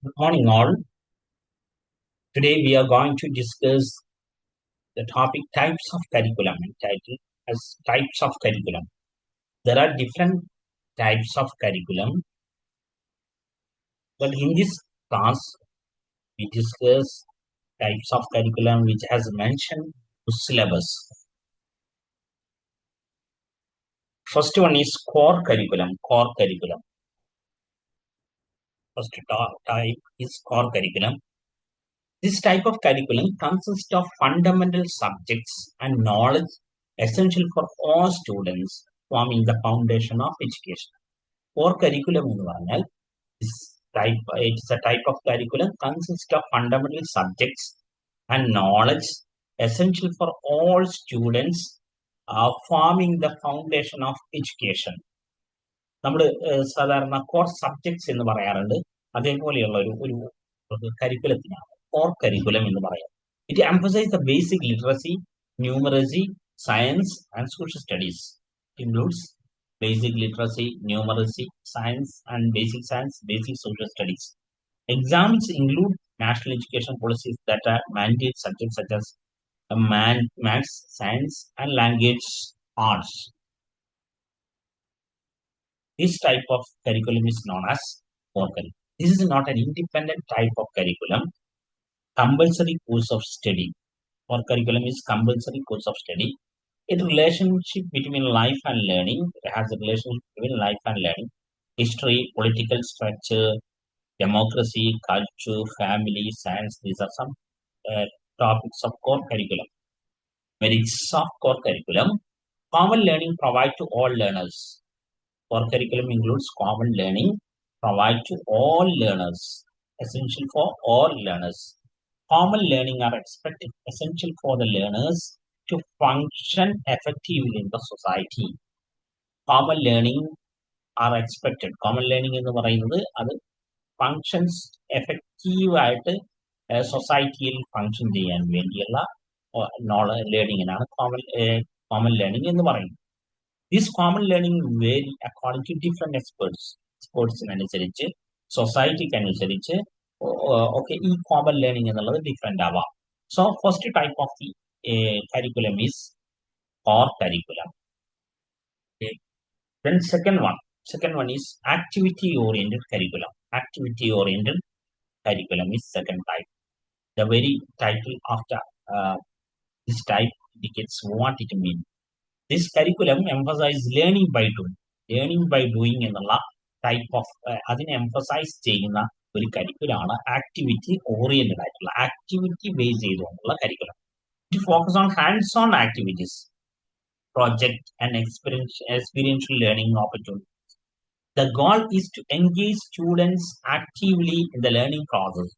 Good morning, all. Today we are going to discuss the topic types of curriculum entitled as types of curriculum. There are different types of curriculum, but in this class we discuss types of curriculum which has mentioned syllabus. First one is core curriculum. Core curriculum. First type is core curriculum. This type of curriculum consists of fundamental subjects and knowledge essential for all students, forming the foundation of education. Core curriculum എന്ന് പറഞ്ഞാൽ it's a type of curriculum consists of fundamental subjects and knowledge essential for all students, forming the foundation of education. നമ്മൾ സാധാരണ core subjects എന്ന് പറയാറുണ്ട്. അതേപോലെയുള്ള ഒരു കരിക്കുലത്തിനാണ് core curriculum എന്ന് പറയാം. It emphasizes the basic literacy, numeracy, science, and social studies. Includes basic literacy, numeracy, science, and basic science, basic social studies. Exams include national education policies that are mandate subjects such as maths, science, and language arts. This type of curriculum is known as core curriculum. This is not an independent type of curriculum. Compulsory course of study. Core curriculum is compulsory course of study. It relationship between life and learning. It has a relationship between life and learning. History, political structure, democracy, culture, family, science. These are some topics of core curriculum. Merits of core curriculum. Common learning provide to all learners. Core curriculum includes common learning provide to all learners, essential for all learners. Common learning are expected essential for the learners to function effectively in the society. Common learning are expected. Common learning എന്ന് പറയുന്നത് അത് functions എഫക്റ്റീവായിട്ട് സൊസൈറ്റിയിൽ function ചെയ്യാൻ വേണ്ടിയുള്ള ലേണിങ്ങിനാണ് common learning എന്ന് പറയുന്നത്. This common learning vary according to different experts. എക്സ്പേർട്സിനനുസരിച്ച് സൊസൈറ്റിക്ക് അനുസരിച്ച് ഓക്കെ ഈ കോമൺ ലേണിംഗ് എന്നുള്ളത് ഡിഫറെന്റ് ആവാം. So first type of the curriculum is core curriculum. Then second one is activity oriented curriculum. Activity oriented curriculum is second type. The very title of this type indicates what it means. This curriculum emphasizes learning by doing. Learning by doing എന്നുള്ള type of അതിനെ emphasise ചെയ്യുന്ന ഒരു കരിക്കുലാണ് activity oriented ആയിട്ടുള്ള activity base ചെയ്തുകൊണ്ടുള്ള curriculum. It focus on hands on activities, project and experiential learning opportunities. The goal is to engage students actively in the learning process.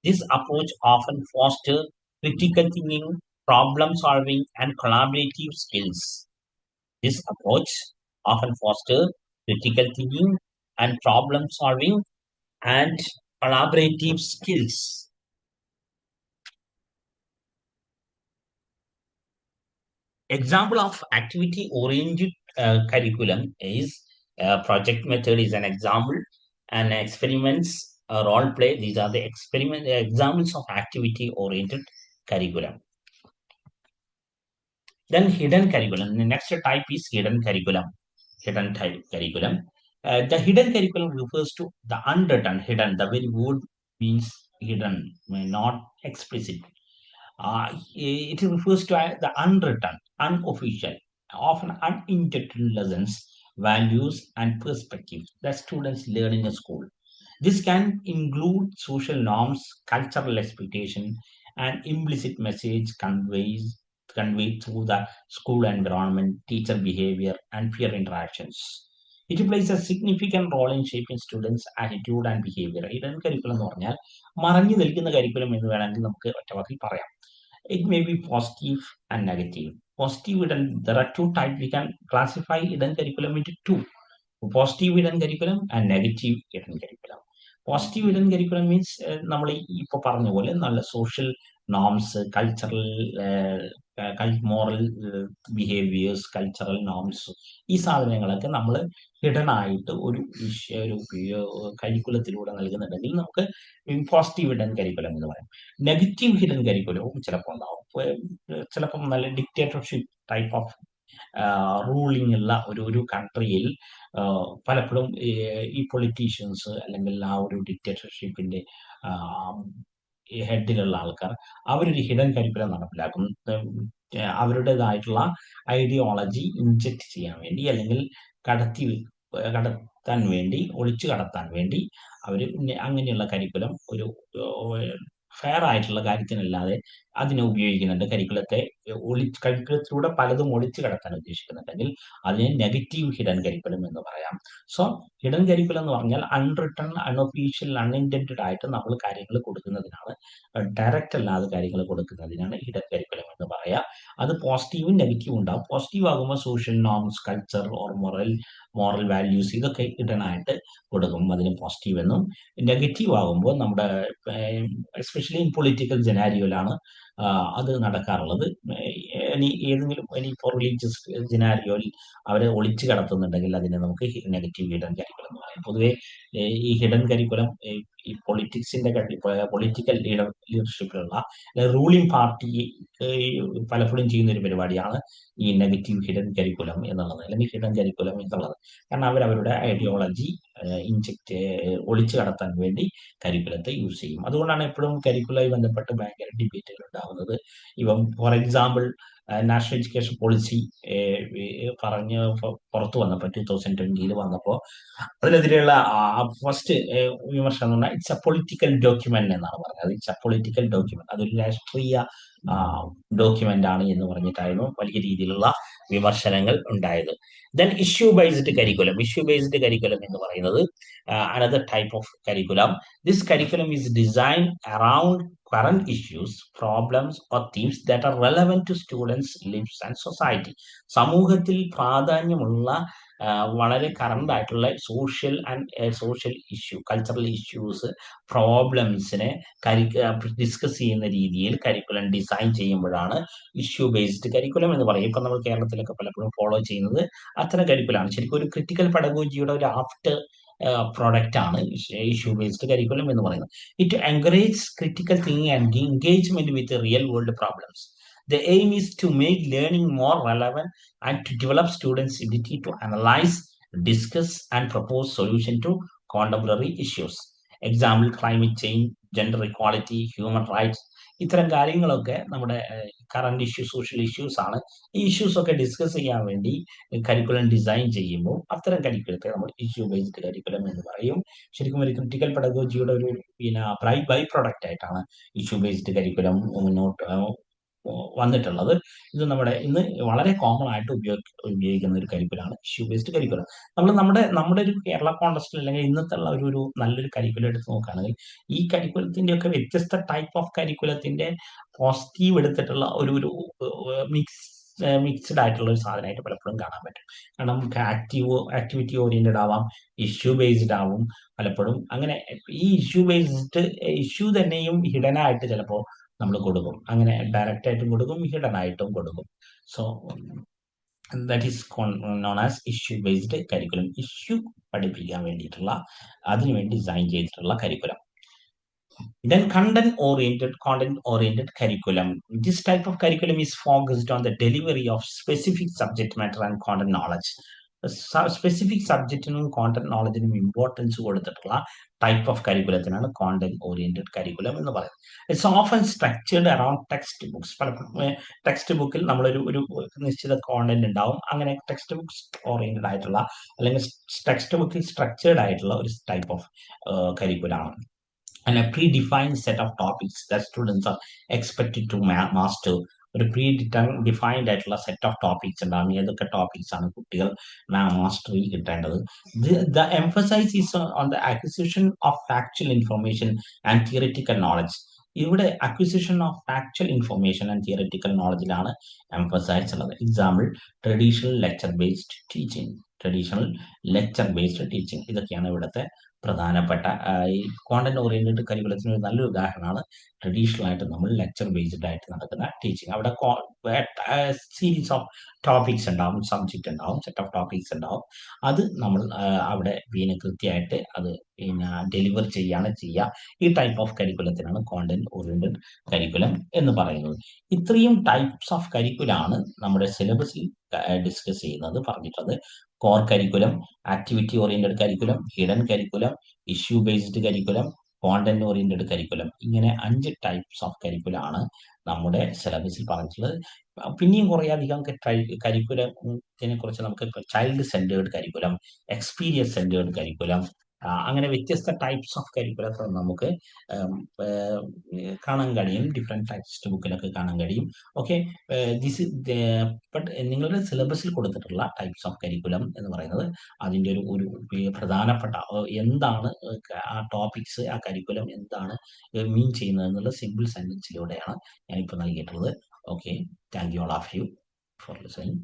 This approach often fosters critical thinking, problem solving, and collaborative skills. This approach often fosters critical thinking and problem solving and collaborative skills. Example of activity oriented curriculum is project method is an example, and experiments, role play. These are the examples of activity oriented curriculum. Then hidden curriculum. The next type is hidden curriculum. Hidden type curriculum. The hidden curriculum refers to the unwritten. Hidden, the very word means hidden, not explicit. It refers to the unwritten, unofficial, often uninterpreted lessons, values, and perspectives that students learn in a school. This can include social norms, cultural expectation, and implicit message conveyed through the school environment, teacher behavior, and peer interactions. It plays a significant role in shaping students' attitude and behavior. Hidden curriculum എന്ന് പറഞ്ഞാൽ മറഞ്ഞു നിൽക്കുന്ന curriculum എന്ന് വേണമെങ്കിൽ നമുക്ക് ഒറ്റവാക്കിൽ പറയാം. It may be positive and negative. Positive hidden, there are two types. We can classify hidden curriculum into two: positive hidden curriculum and negative hidden curriculum. Positive hidden curriculum means നമ്മൾ ഇപ്പോൾ പറഞ്ഞ പോലെ നല്ല social norms, cultural moral behaviours, cultural norms, ഈ സാധനങ്ങളൊക്കെ നമ്മൾ hidden ആയിട്ട് ഒരു കരിക്കുലത്തിലൂടെ നൽകുന്നുണ്ടെങ്കിൽ നമുക്ക് പോസിറ്റീവ് ഹിഡൻ കരിക്കുലം എന്ന് പറയും. നെഗറ്റീവ് ഹിഡൻ കരിക്കുലവും ചിലപ്പോൾ ഉണ്ടാവും. ചിലപ്പം നല്ല ഡിക്റ്റേറ്റർഷിപ്പ് ടൈപ്പ് ഓഫ് റൂളിംഗ് ഉള്ള ഒരു കൺട്രിയിൽ പലപ്പോഴും ഈ പൊളിറ്റീഷ്യൻസ് അല്ലെങ്കിൽ ആ ഒരു ഡിക്റ്റേറ്റർഷിപ്പിന്റെ ഹെഡിലുള്ള ആൾക്കാർ അവരൊരു ഹിഡൻ കരിക്കുലം നടപ്പിലാക്കും. അവരുടേതായിട്ടുള്ള ഐഡിയോളജി ഇൻജെക്ട് ചെയ്യാൻ വേണ്ടി, അല്ലെങ്കിൽ കടത്താൻ വേണ്ടി, ഒളിച്ചു കടത്താൻ വേണ്ടി അവർ അങ്ങനെയുള്ള കരിക്കുലം ഒരു ഫെയർ ആയിട്ടുള്ള കാര്യത്തിനല്ലാതെ അതിനെ ഉപയോഗിക്കുന്നുണ്ട്. കരിക്കുലത്തിലൂടെ പലതും ഒളിച്ചു കടത്താൻ ഉദ്ദേശിക്കുന്നുണ്ടെങ്കിൽ അതിനെ നെഗറ്റീവ് ഹിഡൻ കരിക്കുലം എന്ന് പറയാം. സോ ഹിഡൻ കരിക്കുലം എന്ന് പറഞ്ഞാൽ അൺറിട്ടൺ, അൺഒഫീഷ്യൽ, അൺഇൻറ്റൻറ്റഡ് ആയിട്ട് നമ്മൾ കാര്യങ്ങൾ കൊടുക്കുന്നതിനാണ്, ഡയറക്റ്റ് അല്ലാതെ കാര്യങ്ങൾ കൊടുക്കുന്നതിനാണ് ഹിഡൻ കരിക്കുലം എന്ന് പറയാം. അത് പോസിറ്റീവും നെഗറ്റീവും ഉണ്ടാവും. പോസിറ്റീവ് ആകുമ്പോൾ social norms, culture or moral values, ഇതൊക്കെ ഹിഡൻ ആയിട്ട് കൊടുക്കും, അതിന് പോസിറ്റീവ് എന്നും. നെഗറ്റീവ് ആകുമ്പോൾ നമ്മുടെ എസ്പെഷ്യലി ഇൻ പൊളിറ്റിക്കൽ ജനാരിയോയിലാണ് അത് നടക്കാറുള്ളത്. ഇപ്പോൾ റിലീജിയസ് ജനാരിയോയിൽ അവരെ ഒളിച്ചു കടത്തുന്നുണ്ടെങ്കിൽ അതിനെ നമുക്ക് നെഗറ്റീവ് ഹിഡൻ കരിക്കുലം എന്ന് പറയാം. പൊതുവെ ഈ ഹിഡൻ കരിക്കുലം ഈ പൊളിറ്റിക്കൽ ലീഡർഷിപ്പിലുള്ള റൂളിംഗ് പാർട്ടി പലപ്പോഴും ചെയ്യുന്ന ഒരു പരിപാടിയാണ് ഈ നെഗറ്റീവ് ഹിഡൻ കരിക്കുലം എന്നുള്ളത്, അല്ലെങ്കിൽ ഹിഡൻ കരിക്കുലം എന്നുള്ളത്. കാരണം അവരവരുടെ ഐഡിയോളജി ഒളിച്ചു കടത്താൻ വേണ്ടി കരിക്കുലത്തെ യൂസ് ചെയ്യും. അതുകൊണ്ടാണ് എപ്പോഴും കരിക്കുലമായി ബന്ധപ്പെട്ട് ഭയങ്കര ഡിബേറ്റുകൾ ഉണ്ടാകുന്നത്. ഇപ്പം for example national education policy പുറത്തു വന്നപ്പോൾ 2020 വന്നപ്പോൾ അതിനെതിരെയുള്ള ഫസ്റ്റ് വിമർശനം എന്ന് പറഞ്ഞാൽ ഇറ്റ്സ് എ പൊളിറ്റിക്കൽ ഡോക്യുമെന്റ് എന്നാണ് പറഞ്ഞത്. ഇറ്റ്സ് എ പൊളിറ്റിക്കൽ ഡോക്യുമെന്റ്, അതൊരു രാഷ്ട്രീയ ഡോക്യുമെന്റ് ആണ് എന്ന് പറഞ്ഞിട്ടായിരുന്നു വലിയ രീതിയിലുള്ള വിമർശനങ്ങൾ ഉണ്ടായത്. Then issue based curriculum. Issue based curriculum എന്ന് പറയുന്നത് another type of curriculum. This curriculum is designed around current issues, problems or themes that are relevant to students' lives and society. സമൂഹത്തിൽ പ്രാധാന്യമുള്ള വളരെ കറണ്ട് ആയിട്ടുള്ള സോഷ്യൽ ഇഷ്യൂ, കൾച്ചറൽ ഇഷ്യൂസ്, പ്രോബ്ലംസിനെ discuss ചെയ്യുന്ന രീതിയിൽ curriculum design ചെയ്യുമ്പോഴാണ് ഇഷ്യൂ ബേസ്ഡ് കരിക്കുലം എന്ന് പറയും. ഇപ്പം നമ്മൾ കേരളത്തിലൊക്കെ പലപ്പോഴും ഫോളോ ചെയ്യുന്നത് അത്തരം കരിക്കുലമാണ്. ശരിക്കും ഒരു ക്രിട്ടിക്കൽ പെഡഗോജിയുടെ ഒരു ആഫ്റ്റർ പ്രോഡക്റ്റ് ആണ് ഇഷ്യൂ ബേസ്ഡ് കരിക്കുലം എന്ന് പറയുന്നത്. It encourage critical thinking and engagement with real world problems. The aim is to make learning more relevant and to develop students' ability to analyze, discuss, and propose solutions to contemporary issues. Example, climate change, gender equality, human rights. ഇത്തരം കാര്യങ്ങളൊക്കെ നമ്മുടെ current issue, social issues ആണ്. ഈ issues ഒക്കെ discuss ചെയ്യാൻ വേണ്ടി curriculum design ചെയ്യുമ്പോൾ അത്തരം കരിക്കുലത്തെ നമ്മൾ ഇഷ്യൂ ബേസ്ഡ് കരിക്കുലം എന്ന് പറയും. ശരിക്കും ഒരു ക്രിട്ടിക്കൽ പെഡഗോജിയുടെ ഒരു ബൈ പ്രൊഡക്റ്റ് ആയിട്ടാണ് ഇഷ്യൂ ബേസ്ഡ് കരിക്കുലം മുന്നോട്ട് വന്നിട്ടുള്ളത്. ഇത് ഇന്ന് വളരെ കോമൺ ആയിട്ട് ഉപയോഗിക്കുന്ന ഒരു കരിക്കുലാണ് ഇഷ്യൂ ബേസ്ഡ് കരിക്കുലം. നമ്മുടെ ഒരു കേരള കോണ്ടസ്റ്റിൽ അല്ലെങ്കിൽ ഇന്നത്തെ ഉള്ള ഒരു നല്ലൊരു കരിക്കുലം എടുത്ത് നോക്കുകയാണെങ്കിൽ ഈ കരിക്കുലത്തിന്റെ ഒക്കെ വ്യത്യസ്ത ടൈപ്പ് ഓഫ് കരിക്കുലത്തിന്റെ പോസിറ്റീവ് എടുത്തിട്ടുള്ള ഒരു മിക്സ്ഡ് ആയിട്ടുള്ള ഒരു സാധനമായിട്ട് പലപ്പോഴും കാണാൻ പറ്റും. കാരണം നമുക്ക് ആക്ടിവിറ്റി ഓറിയന്റഡ് ആവാം, ഇഷ്യൂ ബേസ്ഡ് ആവും പലപ്പോഴും. അങ്ങനെ ഈ ഇഷ്യൂ തന്നെയും ഹിഡൻ ആയിട്ട് ചിലപ്പോൾ നമ്മൾ കൊടുക്കും. അങ്ങനെ ഡയറക്റ്റ് ആയിട്ടും കൊടുക്കും, ഹിഡൻ ആയിട്ടും കൊടുക്കും. So that is known as issue based curriculum. Issue പഠിപ്പിക്കാൻ വേണ്ടിയിട്ടുള്ള, അതിനുവേണ്ടി ഡിസൈൻ ചെയ്തിട്ടുള്ള curriculum. Then content-oriented curriculum. This type of curriculum is focused on the delivery of specific subject matter and content knowledge. Specific സബ്ജക്റ്റിനും content നോളജിനും importance കൊടുത്തിട്ടുള്ള type of കരിക്കുലത്തിനാണ് content oriented curriculum എന്ന് പറയുന്നത്. It's often structured around textbooks. പലപ്പോഴും text ബുക്കിൽ നമ്മളൊരു നിശ്ചിത കോണ്ടന്റ് ഉണ്ടാവും. അങ്ങനെ ടെക്സ്റ്റ് ബുക്സ് ഓറിയന്റഡ് ആയിട്ടുള്ള, അല്ലെങ്കിൽ ടെക്സ്റ്റ് ബുക്കിൽ സ്ട്രക്ചേർഡ് ആയിട്ടുള്ള ഒരു ടൈപ്പ് ഓഫ് കരിക്കുലാണ്. And a predefined set of topics that students are expected to master. ഒരു ഡിഫൈൻഡ് ആയിട്ടുള്ള സെറ്റ് ഓഫ് ടോപ്പിക്സ് ഉണ്ടാകും. ഏതൊക്കെ ടോപ്പിക്സ് ആണ് കുട്ടികൾ മാസ്റ്ററി കിട്ടേണ്ടത്. The emphasis is on the acquisition of factual information and theoretical knowledge. ഇവിടെ acquisition of factual information and theoretical നോളജിലാണ് emphasise ഉള്ളത്. Example, traditional lecture based teaching. ഇതൊക്കെയാണ് ഇവിടുത്തെ പ്രധാനപ്പെട്ട ഈ കോണ്ടന്റ് ഓറിയന്റഡ് കരിക്കുലത്തിന് ഒരു നല്ലൊരു ഉദാഹരണമാണ് ട്രഡീഷണൽ ആയിട്ട് നമ്മൾ ലെക്ചർ ബേസ്ഡ് ആയിട്ട് നടക്കുന്ന ടീച്ചിങ്. അവിടെ സീരീസ് ഓഫ് ടോപ്പിക്സ് ഉണ്ടാവും, സബ്ജക്റ്റ് ഉണ്ടാവും, സെറ്റ് ഓഫ് ടോപ്പിക്സ് ഉണ്ടാവും. അത് നമ്മൾ അവിടെ പിന്നെ കൃത്യമായിട്ട് അത് പിന്നെ ഡെലിവർ ചെയ്യാണ് ചെയ്യുക. ഈ ടൈപ്പ് ഓഫ് കരിക്കുലത്തിനാണ് കോണ്ടന്റ് ഓറിയന്റഡ് കരിക്കുലം എന്ന് പറയുന്നത്. ഇത്രയും ടൈപ്സ് ഓഫ് കരിക്കുലാണ് നമ്മുടെ സിലബസിൽ ഡിസ്കസ് ചെയ്യുന്നത്, പറഞ്ഞിട്ടുള്ളത്. Core curriculum, activity oriented curriculum, hidden curriculum, issue based curriculum, content oriented curriculum. ഇങ്ങനെ 5 ടൈപ്സ് ഓഫ് കരിക്കുലാണ് നമ്മുടെ സിലബസിൽ പറഞ്ഞിട്ടുള്ളത്. പിന്നെയും കുറേ അധികം കരിക്കുലത്തിനെ കുറിച്ച് നമുക്ക് child centred curriculum, experience centred curriculum, അങ്ങനെ വ്യത്യസ്ത ടൈപ്സ് ഓഫ് കരിക്കുലം നമുക്ക് കാണാൻ കഴിയും. ഡിഫറെൻറ്റ് ടെക്സ്റ്റ് ബുക്കിലൊക്കെ കാണാൻ കഴിയും. ഓക്കെ, ദിസ് ബട്ട് നിങ്ങളുടെ സിലബസിൽ കൊടുത്തിട്ടുള്ള ടൈപ്സ് ഓഫ് കരിക്കുലം എന്ന് പറയുന്നത് അതിൻ്റെ ഒരു പ്രധാനപ്പെട്ട എന്താണ് ആ ടോപ്പിക്സ്, ആ കരിക്കുലം എന്താണ് മീൻ ചെയ്യുന്നത് എന്നുള്ള സിമ്പിൾ സെൻറ്റൻസിലൂടെയാണ് ഞാനിപ്പോൾ നൽകിയിട്ടുള്ളത്. Okay, thank you all of you for listening.